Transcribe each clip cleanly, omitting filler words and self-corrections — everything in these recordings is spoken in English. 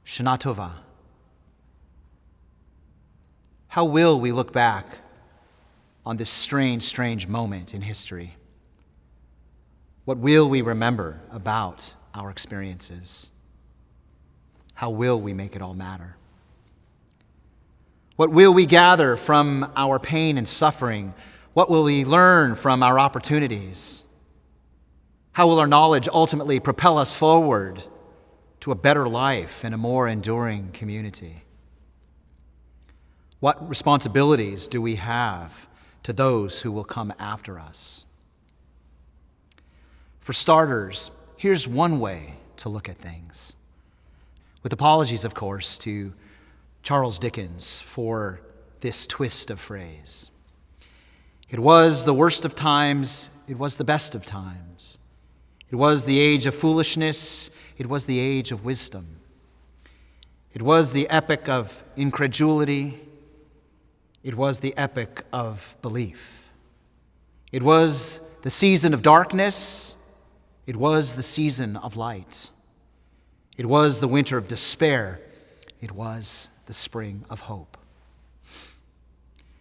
Shana Tova. How will we look back on this strange, strange moment in history? What will we remember about our experiences? How will we make it all matter? What will we gather from our pain and suffering? What will we learn from our opportunities? How will our knowledge ultimately propel us forward to a better life and a more enduring community? What responsibilities do we have to those who will come after us? For starters, here's one way to look at things. With apologies, of course, to Charles Dickens for this twist of phrase. It was the worst of times, it was the best of times. It was the age of foolishness, it was the age of wisdom. It was the epoch of incredulity, it was the epoch of belief. It was the season of darkness, it was the season of light. It was the winter of despair, it was the spring of hope.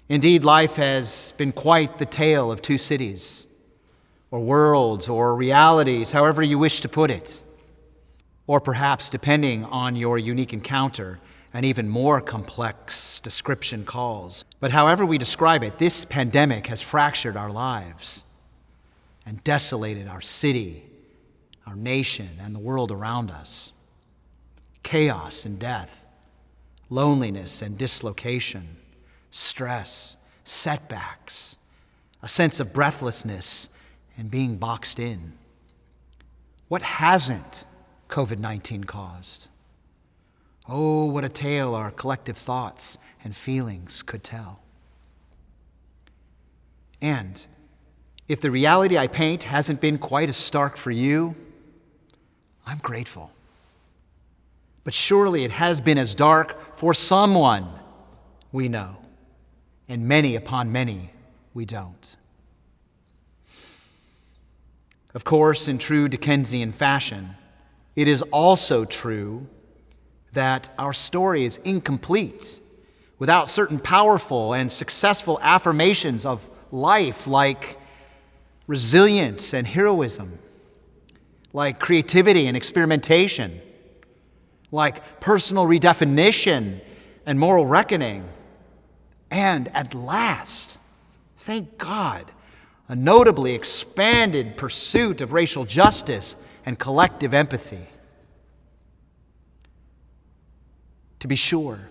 Indeed, life has been quite the tale of two cities, or worlds, or realities, however you wish to put it. Or perhaps, depending on your unique encounter, an even more complex description calls. But however we describe it, this pandemic has fractured our lives and desolated our city, our nation, and the world around us. Chaos and death, loneliness and dislocation, stress, setbacks, a sense of breathlessness and being boxed in. What hasn't COVID-19 caused? Oh, what a tale our collective thoughts and feelings could tell. And if the reality I paint hasn't been quite as stark for you, I'm grateful. But surely it has been as dark for someone we know, and many upon many we don't. Of course, in true Dickensian fashion, it is also true that our story is incomplete without certain powerful and successful affirmations of life, like resilience and heroism, like creativity and experimentation, like personal redefinition and moral reckoning, and at last, thank God, a notably expanded pursuit of racial justice and collective empathy. To be sure,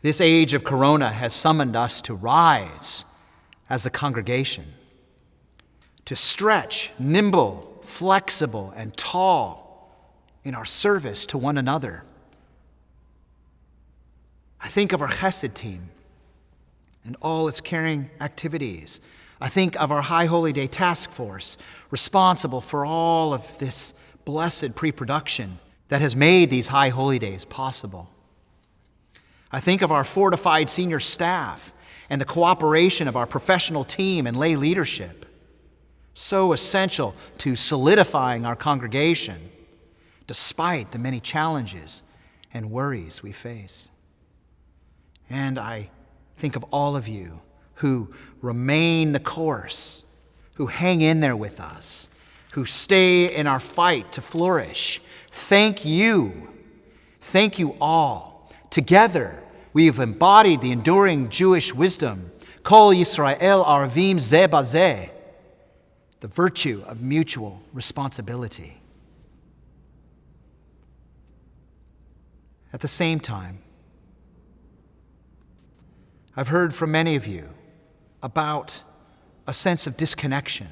this age of corona has summoned us to rise as a congregation, to stretch nimble, flexible, and tall in our service to one another. I think of our Chesed team and all its caring activities. I think of our High Holy Day Task Force, responsible for all of this blessed pre-production that has made these High Holy Days possible. I think of our fortified senior staff and the cooperation of our professional team and lay leadership, so essential to solidifying our congregation, despite the many challenges and worries we face. And I think of all of you who remain the course, who hang in there with us, who stay in our fight to flourish. Thank you. Thank you all. Together, we have embodied the enduring Jewish wisdom, Kol Yisrael Arvim Ze Bazeh, the virtue of mutual responsibility. At the same time, I've heard from many of you about a sense of disconnection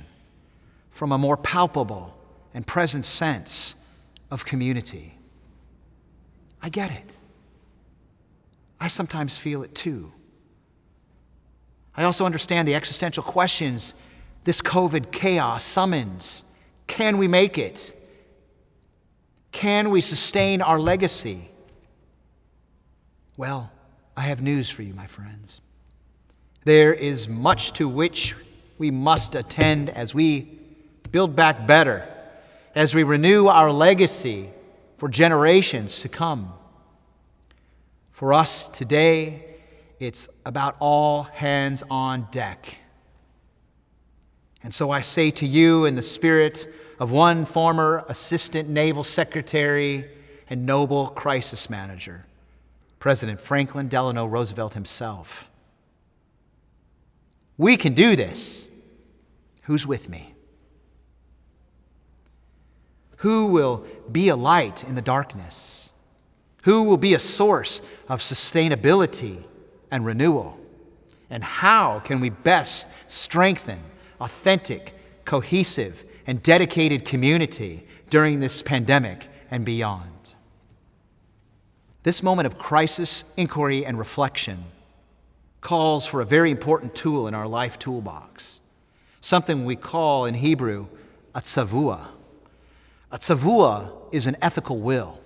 from a more palpable and present sense of community. I get it. I sometimes feel it too. I also understand the existential questions this COVID chaos summons. Can we make it? Can we sustain our legacy? Well, I have news for you, my friends. There is much to which we must attend as we build back better, as we renew our legacy for generations to come. For us today, it's about all hands on deck. And so I say to you in the spirit of one former assistant naval secretary and Nobel crisis manager, President Franklin Delano Roosevelt himself, we can do this. Who's with me? Who will be a light in the darkness? Who will be a source of sustainability and renewal? And how can we best strengthen authentic, cohesive, and dedicated community during this pandemic and beyond? This moment of crisis, inquiry, and reflection calls for a very important tool in our life toolbox, something we call in Hebrew a tzavua. A tzavua is an ethical will,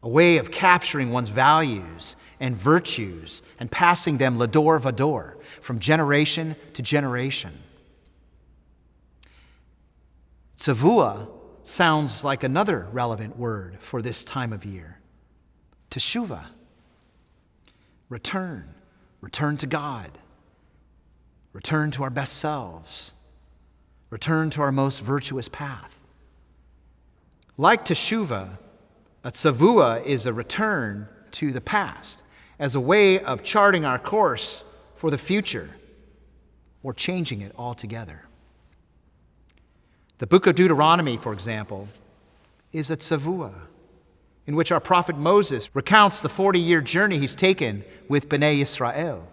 a way of capturing one's values and virtues and passing them lador vador, from generation to generation. Tzavua sounds like another relevant word for this time of year. Teshuvah. Return to God. Return to our best selves. Return to our most virtuous path. Like teshuvah, a tzavua is a return to the past as a way of charting our course for the future or changing it altogether. The book of Deuteronomy, for example, is a tzavua in which our prophet Moses recounts the 40-year journey he's taken with Bnei Israel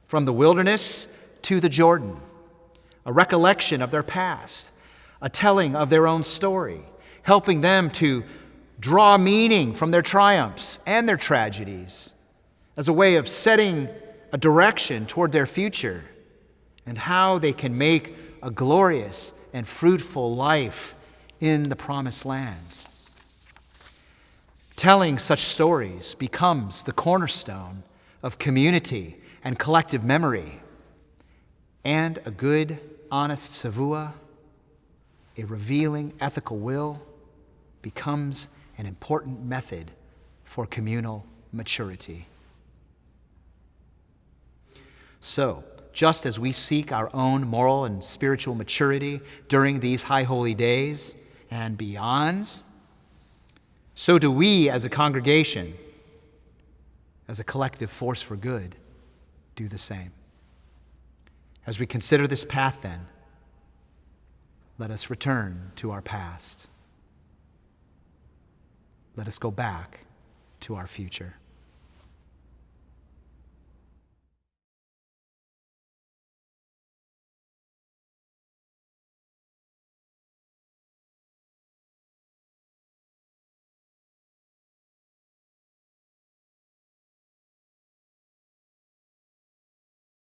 from the wilderness to the Jordan, a recollection of their past, a telling of their own story, helping them to draw meaning from their triumphs and their tragedies as a way of setting a direction toward their future and how they can make a glorious and fruitful life in the promised land. Telling such stories becomes the cornerstone of community and collective memory. And a good, honest tzavua, a revealing ethical will, becomes an important method for communal maturity. So, just as we seek our own moral and spiritual maturity during these high holy days and beyond, so do we as a congregation, as a collective force for good, do the same. As we consider this path then, let us return to our past. Let us go back to our future.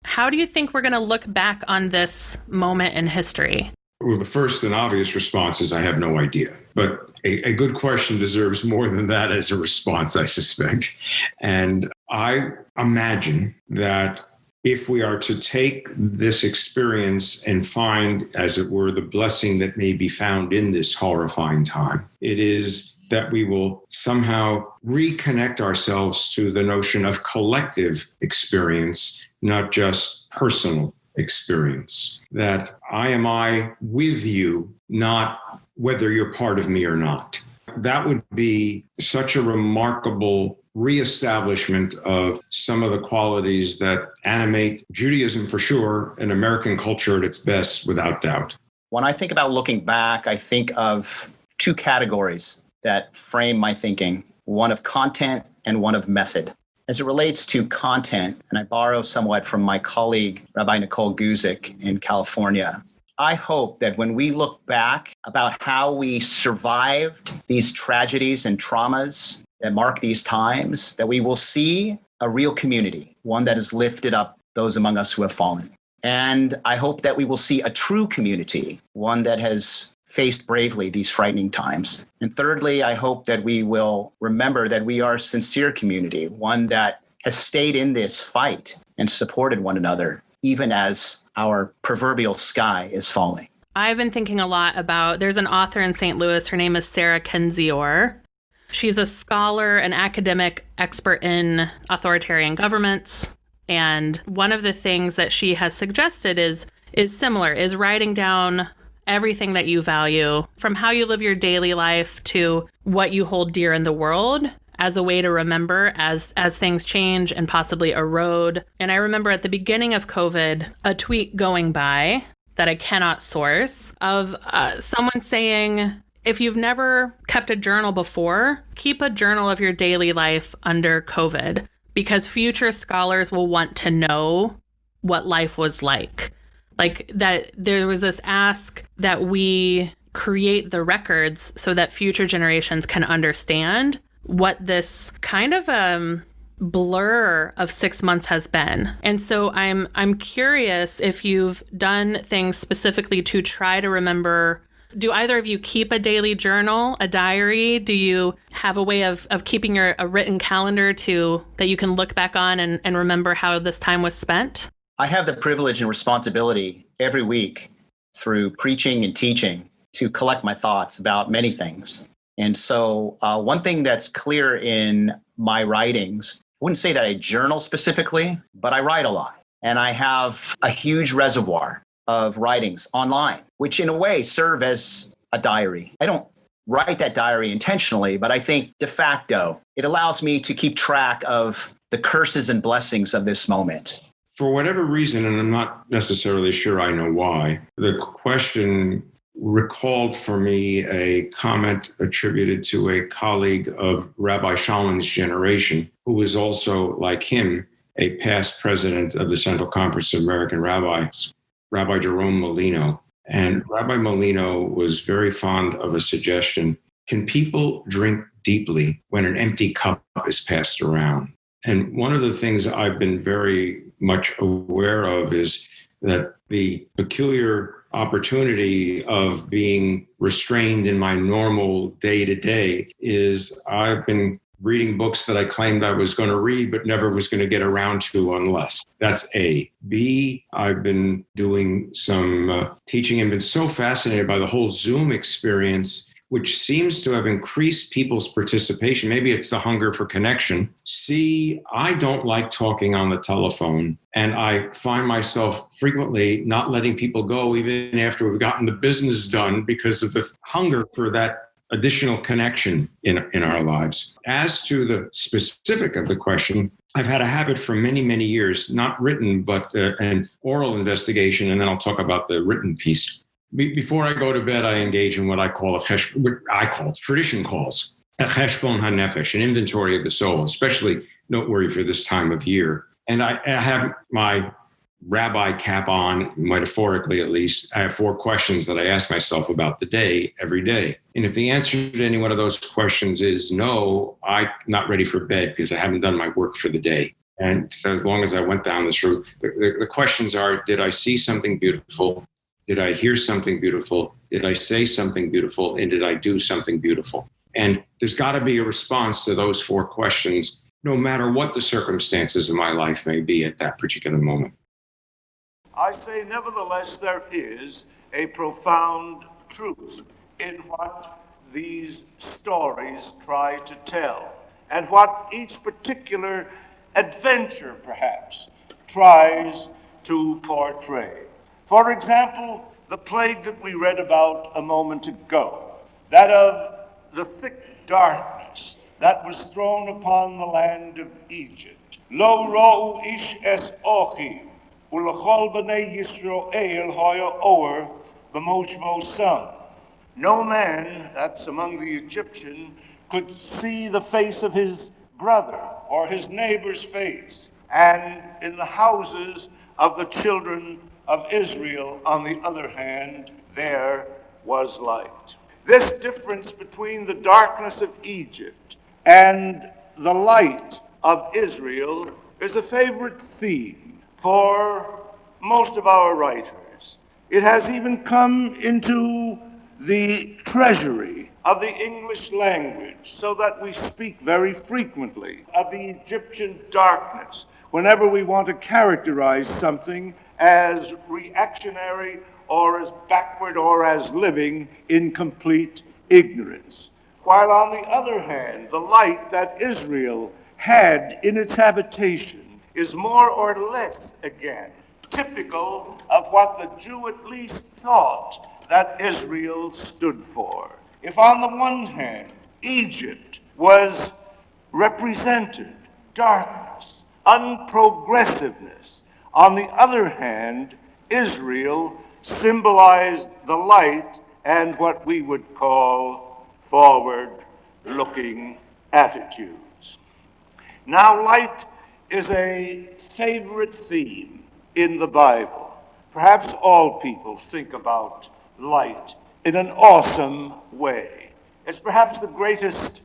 How do you think we're going to look back on this moment in history? Well, the first and obvious response is I have no idea. But a good question deserves more than that as a response, I suspect. And I imagine that if we are to take this experience and find, as it were, the blessing that may be found in this horrifying time, it is that we will somehow reconnect ourselves to the notion of collective experience, not just personal experience. That I with you, not whether you're part of me or not. That would be such a remarkable reestablishment of some of the qualities that animate Judaism for sure, and American culture at its best, without doubt. When I think about looking back, I think of two categories that frame my thinking, one of content and one of method. As it relates to content, and I borrow somewhat from my colleague, Rabbi Nicole Guzik in California, I hope that when we look back about how we survived these tragedies and traumas that mark these times, that we will see a real community, one that has lifted up those among us who have fallen. And I hope that we will see a true community, one that has faced bravely these frightening times. And thirdly, I hope that we will remember that we are a sincere community, one that has stayed in this fight and supported one another, even as our proverbial sky is falling. I've been thinking a lot about, there's an author in St. Louis, her name is Sarah Kendzior, She's a scholar, an academic expert in authoritarian governments. And one of the things that she has suggested is similar, is writing down everything that you value, from how you live your daily life to what you hold dear in the world, as a way to remember as things change and possibly erode. And I remember at the beginning of COVID, a tweet going by that I cannot source of someone saying, if you've never kept a journal before, keep a journal of your daily life under COVID, because future scholars will want to know what life was like. Like that there was this ask that we create the records so that future generations can understand what this kind of blur of 6 months has been. And so I'm curious if you've done things specifically to try to remember. Do either of you keep a daily journal, a diary? Do you have a way of keeping a written calendar that you can look back on and remember how this time was spent? I have the privilege and responsibility every week through preaching and teaching to collect my thoughts about many things. And so one thing that's clear in my writings, I wouldn't say that I journal specifically, but I write a lot. And I have a huge reservoir of writings online, which in a way serve as a diary. I don't write that diary intentionally, but I think de facto, it allows me to keep track of the curses and blessings of this moment. For whatever reason, and I'm not necessarily sure I know why, the question recalled for me a comment attributed to a colleague of Rabbi Schaalman's generation, who was also, like him, a past president of the Central Conference of American Rabbis, Rabbi Jerome Molino. And Rabbi Molino was very fond of a suggestion: can people drink deeply when an empty cup is passed around? And one of the things I've been very much aware of is that the peculiar opportunity of being restrained in my normal day-to-day is I've been reading books that I claimed I was going to read but never was going to get around to unless. That's A. B, I've been doing some teaching and been so fascinated by the whole Zoom experience, which seems to have increased people's participation. Maybe it's the hunger for connection. C, I don't like talking on the telephone, and I find myself frequently not letting people go even after we've gotten the business done because of the hunger for that additional connection in our lives. As to the specific of the question, I've had a habit for many, many years, not written, but an oral investigation, and then I'll talk about the written piece. Before I go to bed, I engage in what tradition calls a cheshbon hanefesh, an inventory of the soul, especially noteworthy for this time of year. And I have my rabbi cap on, metaphorically at least. I have 4 questions that I ask myself about the day every day. And if the answer to any one of those questions is no, I'm not ready for bed because I haven't done my work for the day. And so as long as I went down this route, the questions are, did I see something beautiful? Did I hear something beautiful? Did I say something beautiful? And did I do something beautiful? And there's got to be a response to those 4 questions, no matter what the circumstances of my life may be at that particular moment. I say, nevertheless, there is a profound truth in what these stories try to tell, and what each particular adventure, perhaps, tries to portray. For example, the plague that we read about a moment ago, that of the thick darkness that was thrown upon the land of Egypt. Lo ro'u ish es ochi, ulachol b'nei Yisroel hoya oer b'moshmo son. No man, that's among the Egyptian, could see the face of his brother or his neighbor's face. And in the houses of the children of Israel, on the other hand, there was light. This difference between the darkness of Egypt and the light of Israel is a favorite theme for most of our writers. It has even come into the treasury of the English language, so that we speak very frequently of the Egyptian darkness whenever we want to characterize something as reactionary or as backward or as living in complete ignorance. while on the other hand, the light that Israel had in its habitation is more or less, again, typical of what the Jew at least thought that Israel stood for. If on the one hand, Egypt was represented darkness, unprogressiveness, on the other hand, Israel symbolized the light and what we would call forward-looking attitudes. Now, light is a favorite theme in the Bible. Perhaps all people think about light in an awesome way. It's perhaps the greatest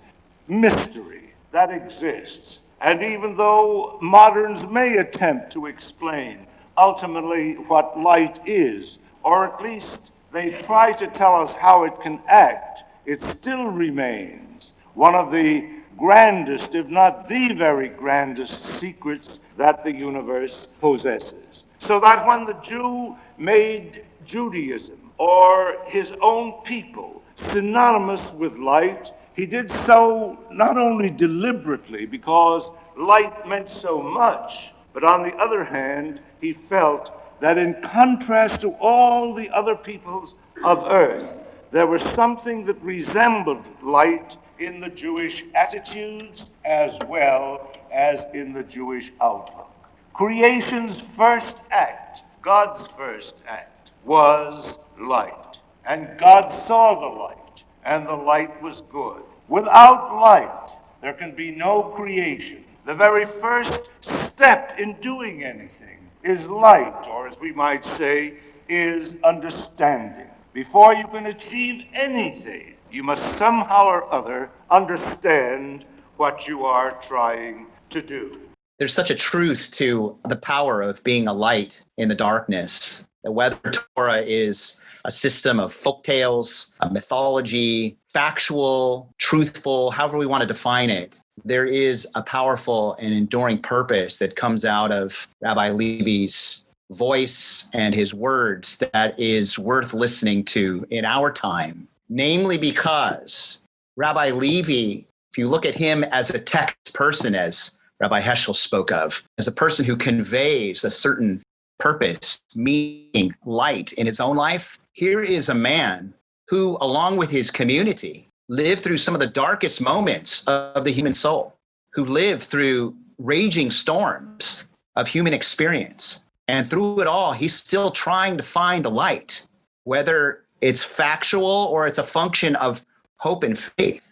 mystery that exists. And even though moderns may attempt to explain ultimately what light is, or at least they try to tell us how it can act, it still remains one of the grandest, if not the very grandest, secrets that the universe possesses. So that when the Jew made Judaism or his own people synonymous with light, he did so not only deliberately because light meant so much, but on the other hand, he felt that in contrast to all the other peoples of earth, there was something that resembled light in the Jewish attitudes as well as in the Jewish outlook. Creation's first act, God's first act, was light. And God saw the light, and the light was good. Without light, there can be no creation. The very first step in doing anything is light, or as we might say, is understanding. Before you can achieve anything, you must somehow or other understand what you are trying to do. There's such a truth to the power of being a light in the darkness. Whether Torah is a system of folktales, a mythology, factual, truthful, however we want to define it, there is a powerful and enduring purpose that comes out of Rabbi Levy's voice and his words that is worth listening to in our time. Namely because Rabbi Levy, if you look at him as a text person, as Rabbi Heschel spoke of, as a person who conveys a certain purpose, meaning, light in his own life, here is a man who, along with his community, lived through some of the darkest moments of the human soul, who lived through raging storms of human experience. And through it all, he's still trying to find the light, whether it's factual or it's a function of hope and faith.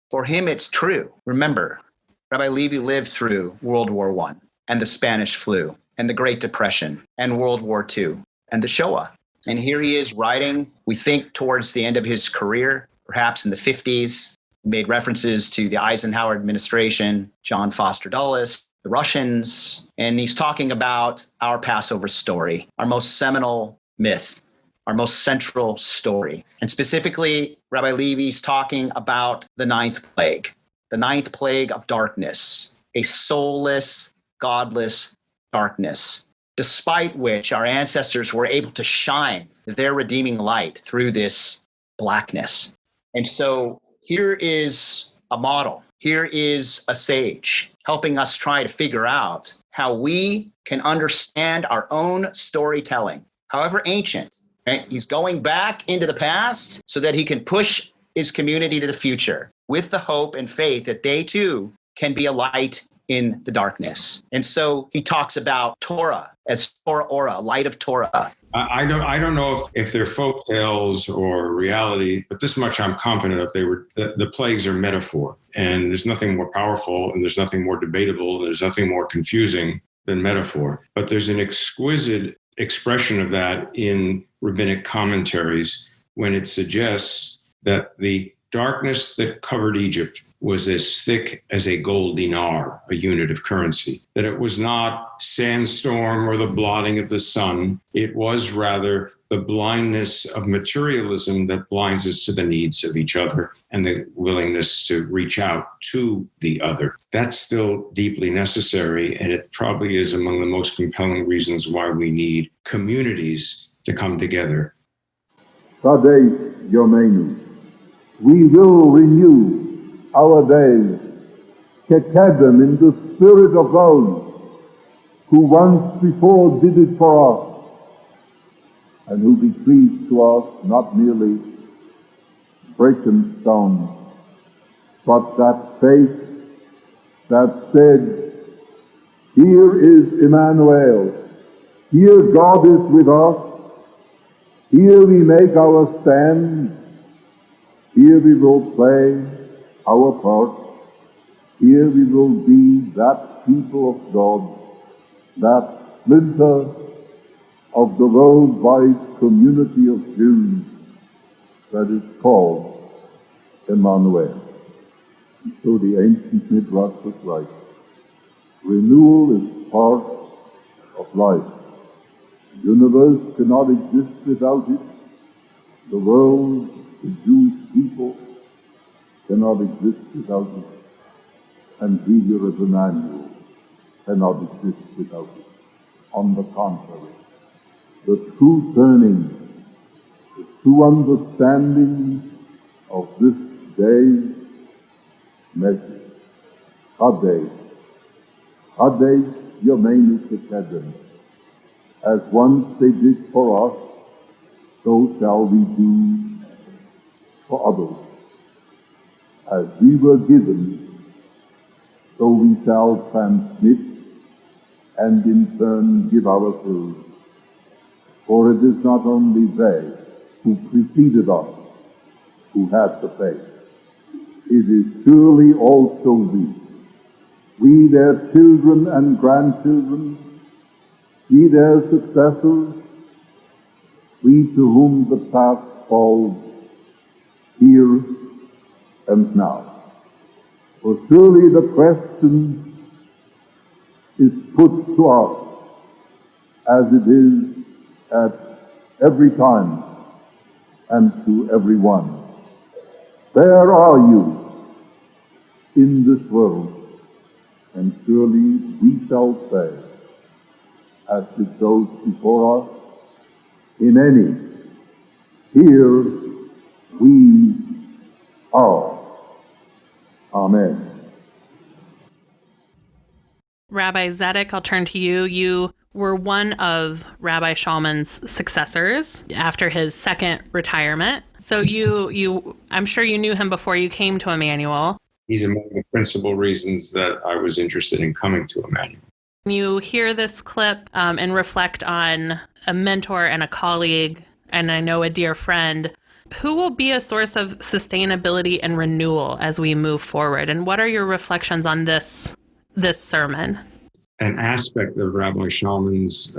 For him, it's true. Remember, Rabbi Levy lived through World War I and the Spanish flu and the Great Depression and World War II and the Shoah. And here he is writing, we think towards the end of his career, perhaps in the 50s, made references to the Eisenhower administration, John Foster Dulles, the Russians, and he's talking about our Passover story, our most seminal myth, our most central story. And specifically, Rabbi Levy's talking about the ninth plague of darkness, a soulless, godless darkness, despite which our ancestors were able to shine their redeeming light through this blackness. And so here is a model. Here is a sage helping us try to figure out how we can understand our own storytelling, however ancient. Right? He's going back into the past so that he can push his community to the future with the hope and faith that they too can be a light in the darkness. And so he talks about Torah as Torah Ora, light of Torah. I don't know if they're folk tales or reality, but this much I'm confident of. The plagues are metaphor, and there's nothing more powerful, and there's nothing more debatable, and there's nothing more confusing than metaphor. But there's an exquisite expression of that in rabbinic commentaries when it suggests that the darkness that covered Egypt was as thick as a gold dinar, a unit of currency, that it was not sandstorm or the blotting of the sun. It was rather the blindness of materialism that blinds us to the needs of each other and the willingness to reach out to the other. That's still deeply necessary, and it probably is among the most compelling reasons why we need communities to come together. Kadesh Yomeinu. We will renew our days, Kekedem in the spirit of those who once before did it for us, and who bequeathed to us not merely breaking stones, but that faith that said, here is Emmanuel, here God is with us, here we make our stand, here we will play our part, here we will be that people of God, that splinter of the worldwide community of Jews that is called Emmanuel. So the ancient Midrash was right. Renewal is part of life. The universe cannot exist without it. The world, the Jewish people, cannot exist without it. And we here as Emmanuel cannot exist without it. On the contrary, the true turning, the true understanding of this day's message, Hadei Yomeinu Kekedem, as once they did for us, so shall we do for others. As we were given, so we shall transmit and in turn give ourselves. For it is not only they who preceded us who had the faith. It is surely also we their children and grandchildren, we their successors, we to whom the past falls here and now. For surely the question is put to us as it is at every time and to everyone. Where are you in this world? And surely we shall say, as it goes before us, in any, here we are. Amen. Rabbi Zedek, I'll turn to you. You were one of Rabbi Schaalman's successors after his second retirement. So I'm sure you knew him before you came to Emmanuel. He's among the principal reasons that I was interested in coming to Emmanuel. You hear this clip and reflect on a mentor and a colleague, and I know a dear friend, who will be a source of sustainability and renewal as we move forward. And what are your reflections on this sermon? An aspect of Rabbi Schaalman's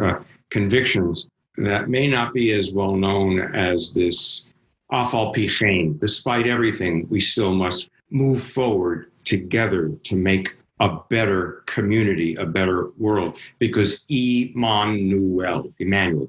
convictions that may not be as well known as this afal pi chen. Despite everything, we still must move forward together to make a better community, a better world, because Emmanuel,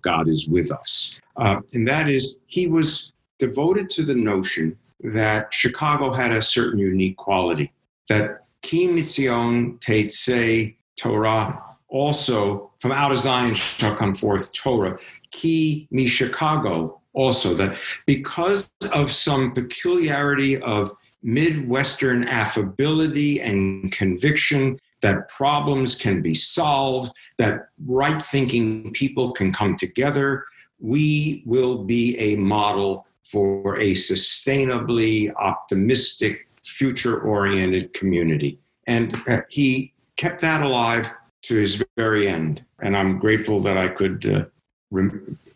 God is with us. And that is, he was devoted to the notion that Chicago had a certain unique quality, that Ki Mitzion Teitzei Torah, also from out of Zion shall come forth Torah, Ki Mi Chicago, also, that because of some peculiarity of Midwestern affability and conviction, that problems can be solved, that right-thinking people can come together, we will be a model for a sustainably optimistic, future-oriented community. And he kept that alive to his very end. And I'm grateful that I could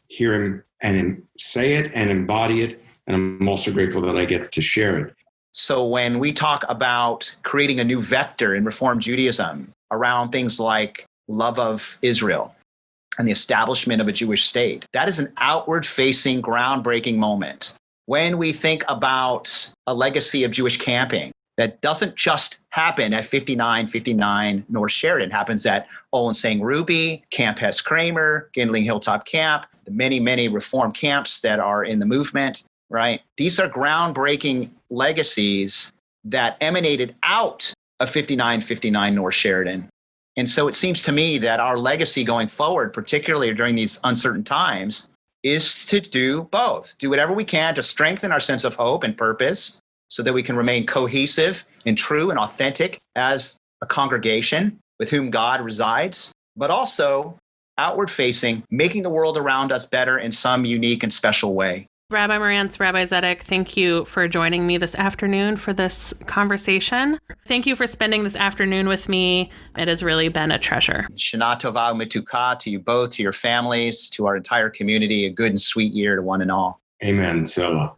hear him and say it and embody it. And I'm also grateful that I get to share it. So when we talk about creating a new vector in Reform Judaism around things like love of Israel and the establishment of a Jewish state, that is an outward-facing, groundbreaking moment. When we think about a legacy of Jewish camping, that doesn't just happen at 5959 North Sheridan. It happens at Olin Sang Ruby, Camp Hess Kramer, Gindling Hilltop Camp, the many, many Reform camps that are in the movement, right? These are groundbreaking legacies that emanated out of 5959 North Sheridan. And so it seems to me that our legacy going forward, particularly during these uncertain times, is to do both. Do whatever we can to strengthen our sense of hope and purpose so that we can remain cohesive and true and authentic as a congregation with whom God resides, but also outward facing, making the world around us better in some unique and special way. Rabbi Marantz, Rabbi Zedek, thank you for joining me this afternoon for this conversation. Thank you for spending this afternoon with me. It has really been a treasure. Shana Tova U'Metuka to you both, to your families, to our entire community, a good and sweet year to one and all. Amen. Selah.